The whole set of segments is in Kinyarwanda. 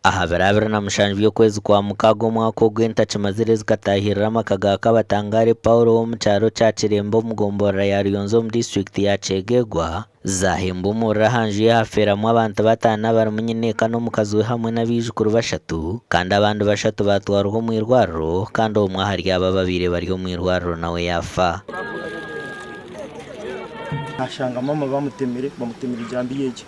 aha birabiri na mushanju by'okwezi kwa mukaga omwaka ogw'enta kimazire zikatahirira amaka ga Kabatangare Paul w'omu kyaro kya Kirembe omu gomborora ya Ruyonzo omu disitulikiti ya Kyegegwa zahemba omuriro ahanju ye hafeeramu abantu bataano abarimu nyineeka n'omukazi we hamwe n'abaijukuru bashatu kandi abandi bashatu batwarwa omu irwariro kandi omwe ahari abo babiri bari omu irwariro nawe yafa. ashanga mama bamutemere ijambo yeje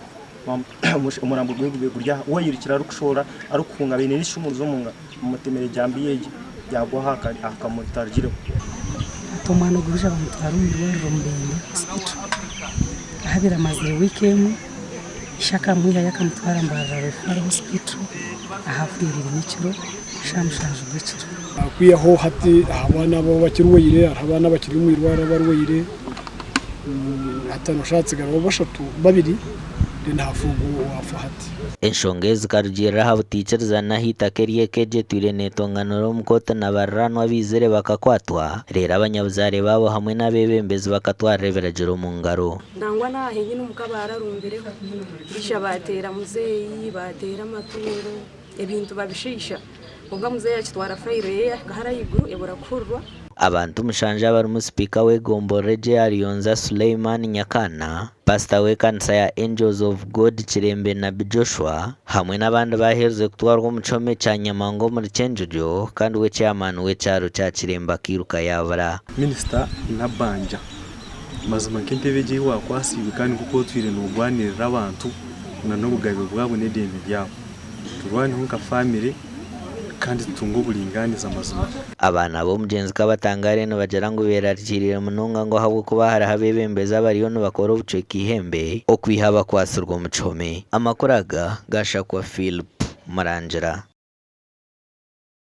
umurambo gwegubye gurya wayirikira rukushora arukunga bene n'ishumu zomunga mutemere ijambo yeje yagwa haka akamutarjire tomano gurusha bamutwara mu rwaro mbende hospital ahabira mazire weekend shaka mwiha yakamutwara mbara referral hospital ahafurira n'ikiro shamushanju bw'ikiro akwiyaho hati abana bo bakirweyire abana bakiri mu irwara barweyire hatanushatse garo bashatu babiri ntafugu wafahati enshonga zikarugirira habutiikiriza nahitaka eryekegyetwire netonganiro omukota nabarranwa bizire bakakwatwa rero abanyabuzare babo hamwe n'abebembezi bakatwara ebiragiro mu ngaro nangwa nahenye n'umukabara rumbireho bisha batera muzeyi batera amaturo ebintu babishisha ubwo muzeyi akitwara fayiro ye gaharayiguru eburakurwa abantu mushanja barimu speaker w'egomborora ya Ruyonzo Suleiman Nyakana, pastor w'ekanisa ya Angels of God Kirembe na Joshua hamwe n'abandi bahereze kutwarwa mu cyome cya Nyamango muri Kyenjojo kandi we chairman w'ecyaro cya Kirembe akiruka yabara Minister Nabanja mazuma nk'entebe je wakwasibe kandi kuko twire n'ugwanirira abantu na n'ubugabe bwabo n'edeni byabo turwane nka family kandi tungo bulinganiza amazima abana bo mugenzi Kabatangare no bagera ngo berarikirire mununga ngo habwo kuba hari habebembeza bariyo no bakora ubuceki ihembe okwihaba kwasurwa mu cyome amakuraga gashakwa Philip Marangira.